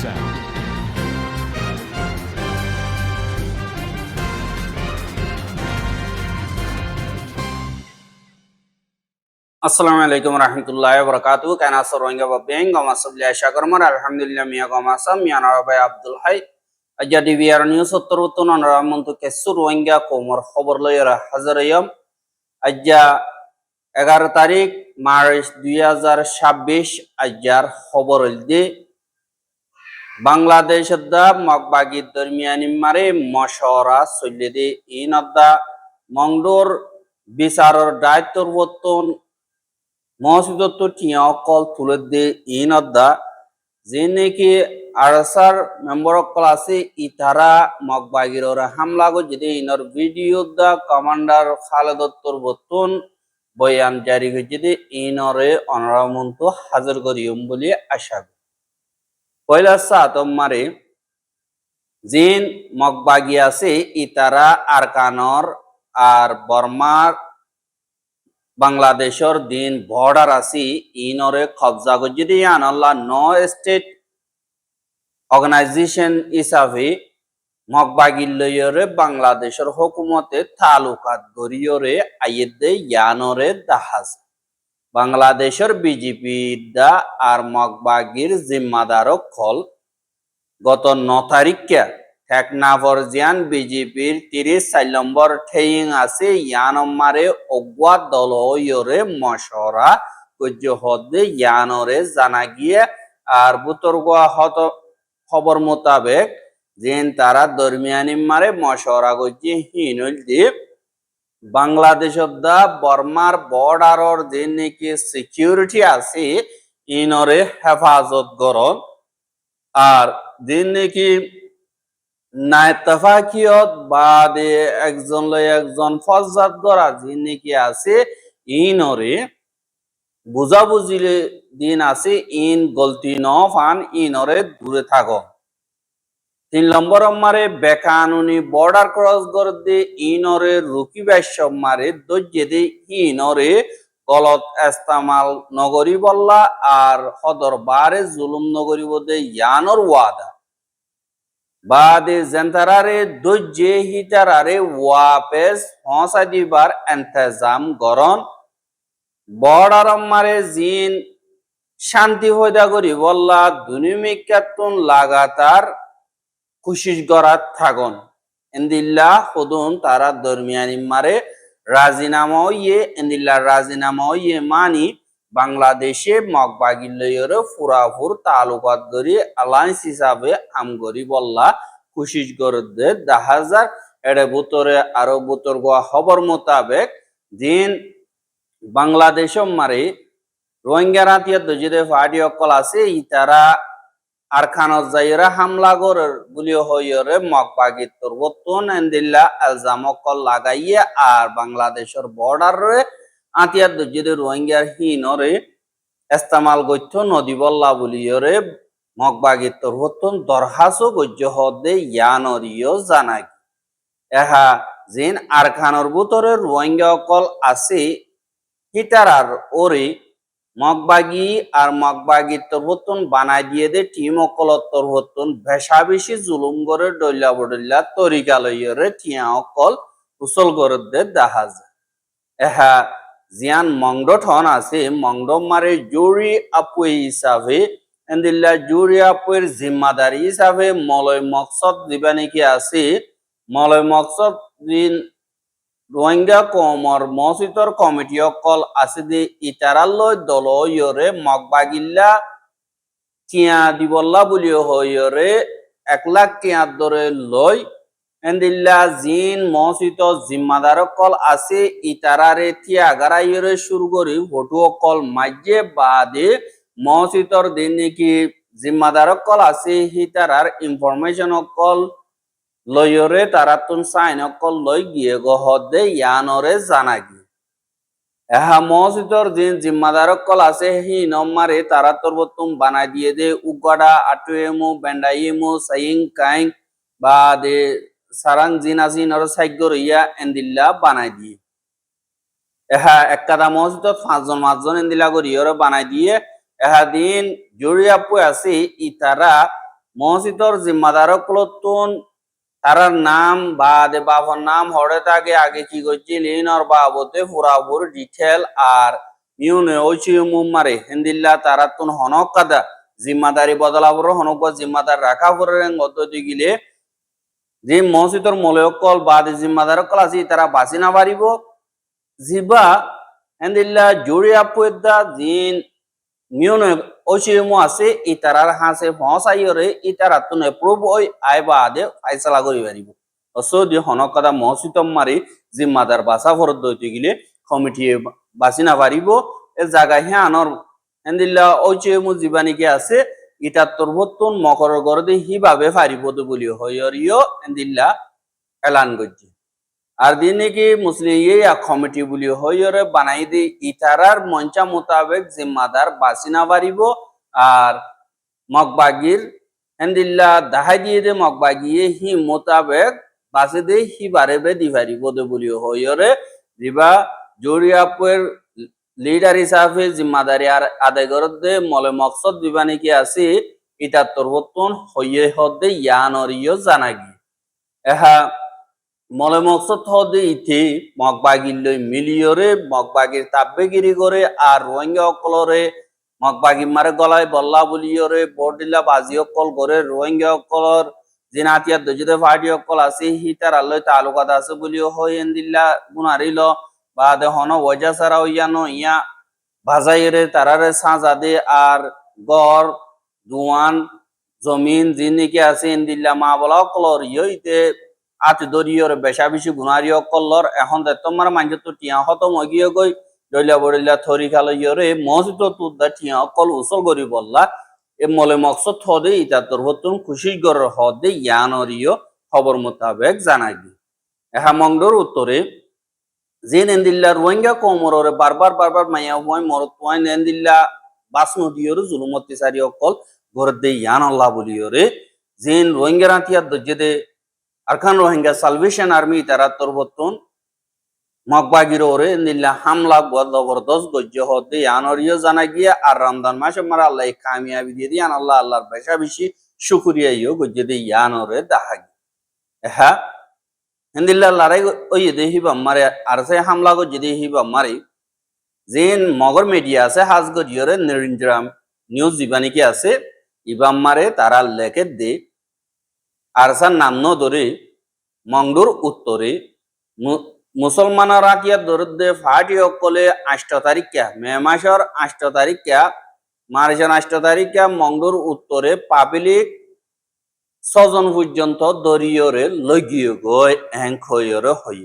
sound. আসসালামু আলাইকুম রহমতুল্লাহ বরকাতু কেন আসর রোহিঙ্গা বেং গমাসবলি আশা করমার আলহামদুলিল্লাহ মিয়া গমাসাম মিয়ানা ভাই আব্দুল হাই আজ্জা ডিবিআর নিউজ উত্তর উত্তর নরামন্ত কেসু রোহিঙ্গা কোমর খবর লইরা হাজারয়ম আজ্জা 11 তারিখ মার্চ 2026 আজ্জার খবর হইলদি বাংলাদেশ দা মগবাগি দরমিয়ানি মারে মশওরা চলিদি ইনদা মংডোর বিচারর দায়িত্বর বর্তন মহাসুদত্ত টিয়া অকল তুলে দে ইনদা যে নাকি আরসার মেম্বার অকল আছে ইতারা মগবাগির হামলা গো যদি ইনর ভিডিও দা কমান্ডার খালেদত্তর বর্তন বয়ান জারি হয়েছে যে ইনরে অনরামন্ত হাজির করিম বলে আশা করি পয়লা সাতমারে জিন মগবাগি আছে ইতারা আরকানর আর বর্মার বাংলাদেশের দিন বর্ডার আছে ইনরে কবজা করছে দিয়ে আনল্লা নো স্টেট অর্গানাইজেশন হিসাবে মগবাগির লইয়রে বাংলাদেশের হুকুমতে তালুকাত গরিয়রে আইয়েদে ইয়ানরে দাহাজ বাংলাদেশের বিজেপি দা আর মগবাগির জিম্মাদারক খল গত 9 তারিখে টেকনাফরজিয়ান বিজেপির 34 নম্বর ঠেইং আছে ইয়ানমারে অগুয়া দল ইয়রে মশরা কজ্য হদে ইয়ানরে জানা গিয়ে আর বুতরগুয়া হত খবর মোতাবেক যেন তারা দরমিয়ানি মারে মশরা গজ্জি হিনুল দি বাংলাদেশত দা বর্মার বর্ডারর যে নাকি সিকিউরিটি আছে ইনরে হেফাজত গরন আর যে নাকি নাইতফাকিয়ত বাদে একজন লই একজন ফজ্জাত গরা যে নাকি আছে ইনরে বুঝাবুঝিলে দিন আছে ইন গলতি ন ফান ইনরে দূরে থাকো 3 নম্বর মারে বেকানুনি বর্ডার ক্রস করে দে ইনরে রুকি বাইশ মারে দজ্জে দে ইনরে গলত ইস্তেমাল নগরী বল্লা আর হদর বারে জুলুম নগরী বদে ইয়ানর ওয়াদা বাদে জেন্তারারে দজ্জে হিতারারে ওয়াপেস হসা দিবার ইন্তজাম গরন বর্ডার মারে জিন শান্তি হইদা করি বল্লা দুনিমিকাতুন লাগাতার কোশিশ গরাত থাগন এন্দিল্লা খুদুন তারা দরমিয়ানি মারে রাজিনামা ইয়ে এন্দিল্লা রাজিনামা ইয়ে মানি বাংলাদেশে মগবাগির লইরে ফুরাফুর তালুকাত গরি অ্যালায়েন্স হিসাবে আমগরি বল্লা কোশিশ গরদে 10,000 এড়ে বুতরে আরো বুতর গোয়া খবর মোতাবেক দিন বাংলাদেশ মারে রোহিঙ্গা রাতিয়া দজিদে ফাডি অকল আছে ইতারা আরখানত যাইরা হামলা করে গুলি হইরে মগবাগির তরবতন এন্দিল্লা আলজাম অকল লাগাইয়ে আর বাংলাদেশের বর্ডারে আতিয়া দজিদে রোহিঙ্গার হিনরে ইস্তেমাল গথ্য নদী বল্লা বলিয়রে মগবাগির তরবতন দরহাসও গজ্য হদে ইয়ানরিও জানাই এহা জিন আরখানর ভিতরে রোহিঙ্গা অকল আছে হিটারার ওরে মগবাগি আর মগবাগির তরবতন বানাই দিয়ে দে টিম অকলত তরবতন ভেসা বেশি জুলুম করে ডইলা বডইলা তরিকা লইরে টিয়া অকল উসল করে দে দাহাজ এহা জিয়ান মংডঠন আছে মংডম মারে জুরি আপুই হিসাবে এন্দিল্লা জুরি আপুর জিম্মাদারি হিসাবে মলয় মকসদ দিবা নাকি আছে মলয় মকসদ দিন রোহিঙ্গা কমর মসজিদর কমিটি অকল আছে যে ইতারালয় দল ইয়রে মগবাগিল্লা কিয়া দিবল্লা বলিও হইরে 1 লাখ কিয়া ধরে লই এন্দিল্লা জিন মসজিদ জিম্মাদার অকল আছে ইতারারে থিয়া গারাইরে শুরু করি ফটো অকল মাঝে বাদে মসজিদর দিন নাকি জিম্মাদার অকল আছে হিতারার ইনফরমেশন অকল লয়রে তারাতুন সাইন অকল লই গিয়ে গহদে ইয়ানরে জানাগি এহা মসজিদর দিন জিম্মাদার অকল আছে হি নমারে তারাতর বতুম বানাই দিয়ে দে উগাডা আটুয়েমু বেন্ডাইমু সাইং কাইং বা দে সারাং জিনাজিন আর সাইগর ইয়া এন্দিল্লা বানাই দিয়ে এহা এককাদা মসজিদত 5 জন এন্দিলা করিয়রে বানাই দিয়ে এহা দিন জুরিয়াপু আছে ইতারা মসজিদর জিম্মাদার কলতুন তারার নাম বাদে বাবার নাম হরে থাকে আগে কি করছিল ইনর বাবতে পুরাপুর ডিটেল আর ইউনে ওইচি মুমারে হিন্দিল্লা তারাতুন হনক কাদা জিম্মাদারি বদলাবর হনক জিম্মাদার রাখা পরে গদ্দতি গিলে যে মসজিদর মলয়কল বাদে জিম্মাদার কল আছে তারা বাঁচি না পারিব জিবা হিন্দিল্লা জুড়িয়া পয়দা জিন মিউনে ওচিমু আছে ইতারার হাসে ফসাইরে ইতারাতুন এপ্রুভ ওই আইবাদে ফাইসালা করি পারিব অসদি হনকদা মসজিদম মারি জিম্মাদার বাসা ফরদ দইতে গিলে কমিটি বাসি না পারিব এ জায়গা হে আনর এন্দিল্লা ওচিমু জীবানিকে আছে ইতার তরবতুন মকর গরদে হিভাবে পারিব বলি হইরিও এন্দিল্লা এলান গজ্জি আর দিনে কি মুসলিম ইয়া কমিটি বলি হইরে বানাই দি ইতারার মঞ্চা মোতাবেক জিম্মাদার বাসিনা বাড়িব আর মগবাগির হেন্দিল্লা দাহাই দিয়ে দে মগবাগিয়ে হি মোতাবেক বাসে দে হি বারে বে দি পারিব দে বলি হইরে দিবা জরিয়াপের লিডার হিসাবে জিম্মাদারি আর আদায় করত দে মলে মকসদ দিবানি কি আছে ইতার তরবতন হইয়ে হদে ইয়ানরিও জানাগি এহা মলে মকসদ হদে ইতি মগবাগির লই মিলিয়রে মগবাগির তাব্বেগিরি করে আর রোহিঙ্গা অকলরে মগবাগি মারে গলায় বল্লা বলিয়রে বরদিল্লা বাজি অকল করে রোহিঙ্গা অকলর জিনাতিয়া দজিদে ফাড়ি অকল আছে হিতার আল্লয় তালুকাত আছে বলিও হয় এন্দিল্লা গুনারিল বা দে হন ওজা সারা ইয়ানো ইয়া ভাজাইরে তারারে সাজা দে আর গড় জুয়ান জমিন জিনিকে আছে এন্দিল্লা মা বলা অকলর ইতে আতি দরিয়র বেশা বেশি গুনারি অকলর এখন দে তোমার মাঝে তো টিয়া হত মগিয়ে গই দইলা বড়িলা থরি খালো ইয়রে মসজিদ তুদা টিয়া অকল উসল করি বললা এ মলে মকসদ হদে ইতা তোর হতুন খুশি গর হদে ইয়ানরিও খবর মোতাবেক জানাই দি এহা মংডর উত্তরে জিন এন্দিল্লা রোহিঙ্গা কোমররে বারবার মাইয়া হয় মরত হয় এন্দিল্লা বাসনো দিয়র জুলুমতি সারি অকল গরদে ইয়ান আল্লাহ বলিয়রে জিন Rohingya Ratia দজেদে Arakan Rohingya salvation army তারা তরবতন মগবাগির ওরে নিল্লা হামলা জবরদস্ত গজ্য হতে আনরিও জানা গিয়ে আর রমজান মাসে মারা আল্লাহ কামিয়াবি দিয়ে দিয়ান আল্লাহ আল্লাহর বেশা বেশি শুকুরিয়া ইও গজ্য দিয়ে ইয়ানরে দাহাগি হ্যাঁ হিন্দিল্লা লড়াই ওই দেহিবা মারে আর সে হামলা গজ্য দেহিবা মারে যেন মগর মিডিয়া আছে হাজ গজিয়রে নিরিন্দ্রাম নিউজ জীবানিকে আছে ইবাম মারে তারা লেখে দে আরসার নাম ন ধরে মংডুর উত্তরে মুসলমানরা কিয়া দরদে ফাটি অকলে 8 তারিখ কে মে মাসের 8 তারিখ কে মার্চের 8 তারিখ কে মংডুর উত্তরে পাবলিক 6 জন পর্যন্ত দরিয়রে লগিয়ে গয় এংখয়রে হই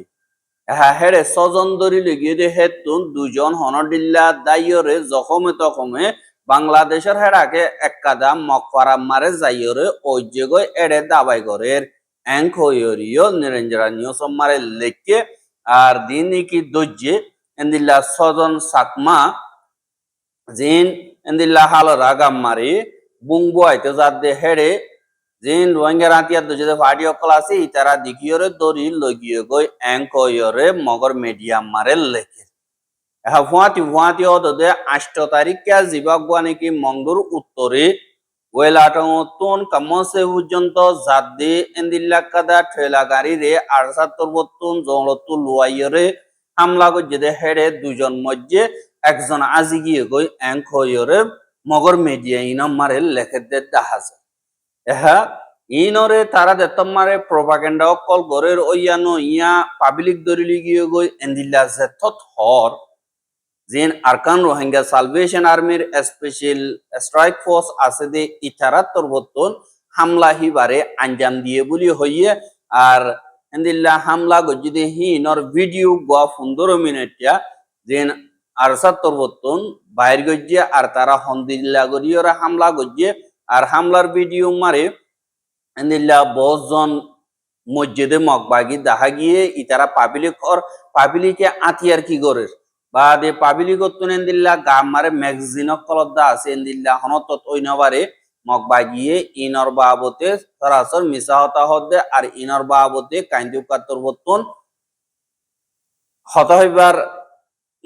হ্যাঁ হেরে 6 জন দরি লগিয়ে দে হেতুন 2 জন হনডিল্লা দাইয়রে জখমে তখমে বাংলাদেশের হেরাকে এককাদা মকফারা মারে যাইয়রে ওই যে এড়ে দাবাই গরের এংখয়রিও নিরঞ্জরা নিউজ মারে লেখকে আর দিনে কি দজ্জে এন্দিল্লা 6 জন সাকমা জিন এন্দিল্লা হাল রাগাম মারি বুংবো আইতে যাদে হেড়ে জিন রোহিঙ্গা রাতিয়া দজে ফাটি অকল আছে ইতারা দিকিয়রে দরি লগিয়ে গই এংকয়রে মগর মিডিয়াম মারে লেখে হ্যাঁ ফুয়াতি অদে 8 তারিখ কে জিবাগুয়া নাকি মংডুর উত্তরে ওয়েলাটন কামসে পর্যন্ত জাদে এন্দিল্লা কাদা ঠেলা গাড়ি রে 78 জলতু লুয়াইরে হামলা গজে হেড়ে 2 জন মধ্যে একজন আজি গিয়ে গই এংখয়রে মগর মিডিয়া ইনাম মারে লেখে দে দাহাজ এহা ইনরে তারা দেতম মারে প্রপাগান্ডা অকল গরের ওয়ানো ইয়া পাবলিক দরিলি গিয়ে গই এন্দিল্লা জেথত হর জিন আরকান রোহিঙ্গা সালভেশন আর্মির স্পেশাল স্ট্রাইক ফোর্স আছে দে ইতারা তরবতন হামলা হিবারে আঞ্জাম দিয়ে বলি হইয়ে আর এন্দিল্লা হামলা গজিদে হিনর ভিডিও গা 15 মিনিটিয়া জিন আরসা তরবতন বাইর গজিয়ে আর তারা হন্দিল্লা গরিয়রা হামলা গজিয়ে আর হামলার ভিডিও মারে এন্দিল্লা 10 জন মসজিদে মগবাগি দেখা গিয়ে ইতারা পাবলিকে আতিয়ার কি গরের বা দে পাবলিক এন্দিল্লা গাম মারে ম্যাগাজিন কলদা আছে এন্দিল্লা হনত ওইনবারে মগবাগিয়ে ইনর বাবতে সরাসর মিশা হতা হদে আর ইনর বাবতে কাইন্দু কাতর বতন হত হইবার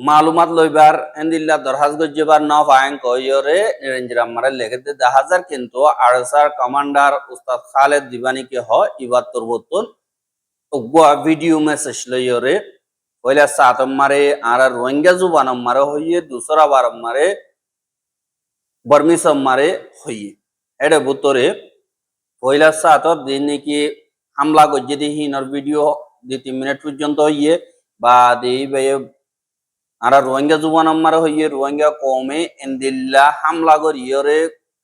মালুমাত লইবার এন্দিল্লা দরহাজ গজ্জেবার ন ফায়ং কইরে রেঞ্জরাম মারে লেখেতে দাহাজার কিন্তু আরসার কমান্ডার উস্তাদ খালেদ দিবানি কে হ ইবার তুরবতুন উগবা ভিডিও মেসেজ লইরে পয়লা সাতম মারে আর রোহিঙ্গা জুবানম মারে হইয়ে দুসরা বারম মারে বর্মিসম মারে হইয়ে এডে বুতরে পয়লা সাতর দিন নাকি হামলা গজ্জে দিহিনর ভিডিও 2-3 মিনিট পর্যন্ত হইয়ে বা দেই ভাই আর রোহিঙ্গা জুবানম মারে হইয়ে রোহিঙ্গা কমে এন্দিল্লা হামলা করিয়রে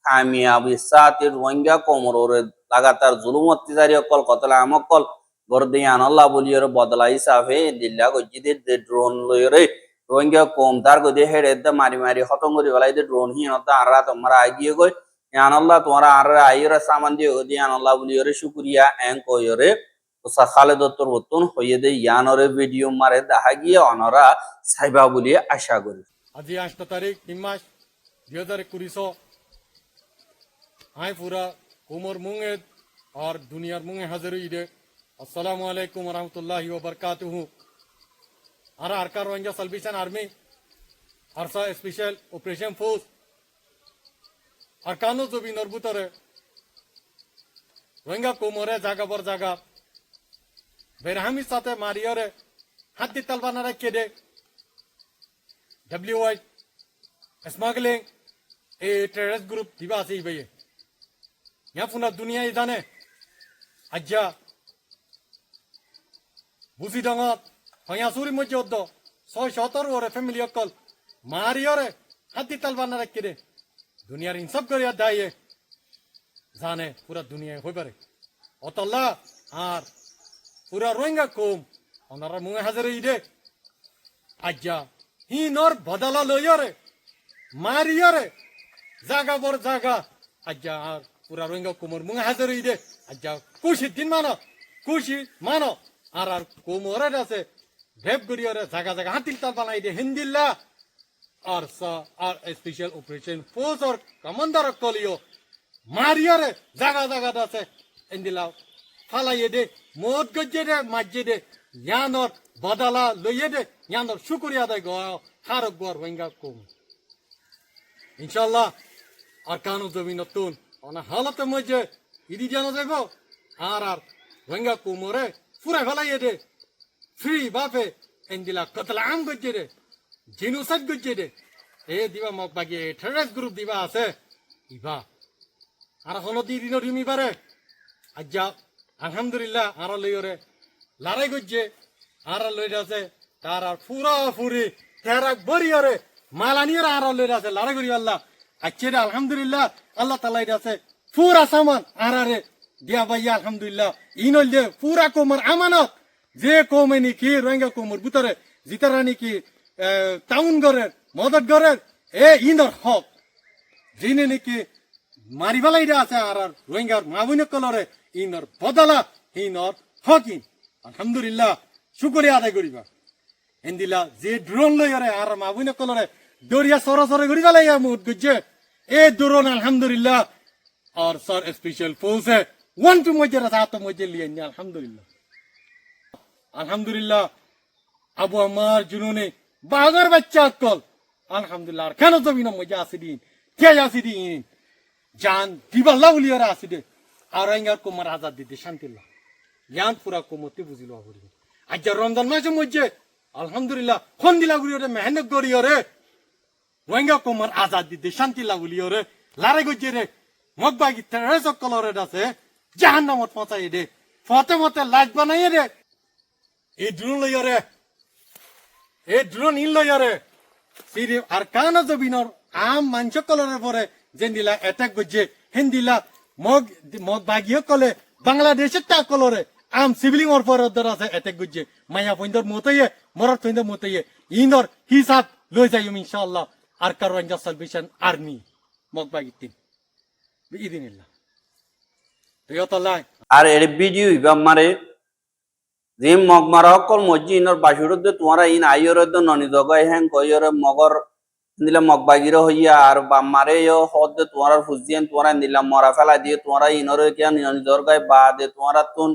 কামিয়াবি সাথে রোহিঙ্গা কমররে লাগাতার জুলুম অত্যাচারী অকল কতলা আমকল গরদি আনাল্লাহ বলিয়রে বদলা হিসাবে এন্দিল্লা গজ্জে দে ড্রোন লইরে রোহিঙ্গা কম তার গদে হেডে মারি মারি খতম করি বলাই দে ড্রোন হিনতা আর তোমরা আগিয়ে গই আনাল্লাহ তোমরা আর আইরে সামান দিয়ে গদি আনাল্লাহ বলিয়রে শুকরিয়া এন কইরে ওসা খালেদ দত্তর বতুন হইয়ে দে ইয়ানরে ভিডিও মারে দেখা গিয়ে অনরা সাইবা বলি আশা করি আজি 8 তারিখ 3 মাস 2021 আই পুরা কোমর মুঙে আর দুনিয়ার মুঙে হাজির হইরে আসসালামু আলাইকুম ওয়া রাহমাতুল্লাহি ওয়া বারাকাতুহু আর Arakan Rohingya salvation army ARSA special operation force আরকানো জবিনর ভিতরে রোহিঙ্গা কোমরে জায়গা পর জায়গা বেরহামির সাথে মারিয়রে হাত দি তালবানা রেখে দে WI স্মাগলিং এ টেররিস্ট গ্রুপ দিবা আছে ভাই ইয়া পুনা দুনিয়া জানে আজ্জা বুঝি ডাঙত হইয়া সুরি মধ্যে 617 ওরে ফ্যামিলি অকল মারিয়রে হাত দি তালবানা রেখে দে দুনিয়ার ইনসাফ করিয়া দায়ে জানে পুরা দুনিয়া হই পারে অতল্লা আর পুরা রোহিঙ্গা কম ওনারা মুঙে হাজারে ইদে আজ্জা হি নর বদলা লইরে মারিয়রে জাগা বর জাগা আজ্জা আর পুরা রোহিঙ্গা কোমর মুঙে হাজারে ইদে আজ্জা খুশি দিন মানো আর আর কোমরে আছে ভেব গরিয়রে জাগা জাগা হাতিল তাল বানাই দে হিন্দিল্লা আর স্পেশাল অপারেশন ফোর্স আর কমান্ডার কলিও মারিয়রে জাগা জাগা আছে হিন্দিলা ফালাইয়ে দে মদ গজ্জে দে মাজ্জে দে ইয়ানর বদলা লইয়ে দে ইয়ানর শুকরিয়া আদায় হারক গর রোহিঙ্গা কম ইনশাল্লাহ আর কানু জমি নতুন অনা হালতে মধ্যে ইদি জানা যাইব আর রোহিঙ্গা কোমরে ফুরাই ফেলাইয়ে দে ফ্রি বাপে এন্দিলা কতলা আম গজ্জে দে জিনুসাদ গজ্জে দে এ দিবা মক বাগিয়ে টেররিস্ট গ্রুপ দিবা আছে ইবা আর হলো দিন রিমি পারে আজ্জা আলহামদুলিল্লাহ আর লইরে লড়াই গজ্জে আর লই আছে তার আর ফুরা ফুরি তেরাক বরিয়রে মালানিয়র আর লই আছে লড়াই করি আল্লাহ আচ্ছা রে আলহামদুলিল্লাহ আল্লাহ তাআলা আছে ফুরা সামান আরে দিয়া ভাইয়া আলহামদুলিল্লাহ ইনল দে ফুরা কোমর আমানত যে কোমে নাকি রোহিঙ্গা কোমর ভিতরে জিতারা নাকি টাউন গরের মদত গরের এ ইনর হক যিনি নাকি মারি ফেলাই আছে আর রোহিঙ্গার মাবুন কলরে ইনর বদলা ইনর হকিন আলহামদুলিল্লাহ শুকরিয়া আদায় করিবা এন্দিলা যে ড্রোন লইরে আর মাবুন কলরে দরিয়া সরাসরি করি ফেলাই মুদ গজ্জে এ ড্রোন আলহামদুলিল্লাহ আর sir special force one two মধ্যে রাত মধ্যে লিয়ে নি আলহামদুলিল্লাহ আবু আমার জুনুনে বাগার বাচ্চা কল আলহামদুলিল্লাহ কেন জমিন মধ্যে আসি দিন কে আসি দিন জান দিবাল্লা উলিয়ারা আসি দে আর রোহিঙ্গার কোমর আজাদ দিতে শান্তিল্লাহ ইয়ান পুরা কোমরতে বুঝিল করিবে আজ রমজান মাসের মধ্যে আলহামদুলিল্লাহ ফোন দিলা গুলিয়রে মেহনত করিয়রে রোহিঙ্গা কোমর আজাদ দিতে শান্তিল্লাহ উলিয়রে লারে গজ্জে রে মগবাগি টেররিস্ট কলরে আছে জাহান্নামত পৌঁছাই দে ফতে মতে লাইট বানাইয়ে দে এই ড্রোন লইয়রে এই ড্রোন ইন লইয়রে সিরি আর কানা জবিনর আম মাংস কলরে পরে যেন দিলা এটাক গজ্জে হিন্দিলা মগ বাগিয়ে কলে বাংলাদেশের টা কলরে আম সিভিলিং ওর পর আছে এটাক গজ্জে মায়া পইন্দর মতইয়ে মরার পইন্দর মতইয়ে ইনর হিসাব লই যাইম ইনশাআল্লাহ আর কারওয়াঞ্জা সালভেশন আর্মি মগ বাগিতিন বিইদিনিল্লাহ রিয়তাল্লাহ আর এর ভিডিও ইবা মারে যে মগ মারা অকল মজ্জি ইনর বাসুরতে তোমারা in Iyer Noni Jagai hang কইয়রে মগর দিলা মগ বাগির হইয়া আর বা মারে হদ তোমার ফুজিয়ান তোমারা দিলা মরা ফেলা দিয়ে তোমারা ইনরে কিয়া ননি জগাই বা দে তোমারা তুন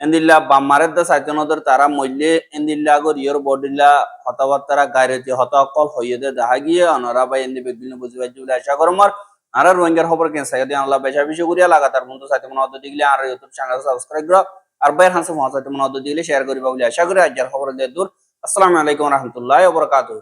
এন্দিল্লা বাম্মারের দা সাইতনদের তারা মইলে এন্দিল্লা গর ইয়র বডিল্লা কথাবার্তারা গায়রতি হতকল হইয়ে দে দেখা গিয়ে অনরা বা এন্দি বেগিন বুঝিবাই জুলে আশা করমার আর রোহিঙ্গার খবর কেন সাইদি আল্লাহ বেশা বেশি করিয়া লাগাতার বন্ধু সাইতে মনে হতে দিলে আর ইউটিউব চ্যানেল সাবস্ক্রাইব করো আর বাইর হাসে মহা সাইতে মনে হতে দিলে শেয়ার করিবা বলে আশা করি আজকের খবর দিয়ে দূর আসসালামু আলাইকুম ওয়া রাহমাতুল্লাহি ওয়া বারাকাতুহু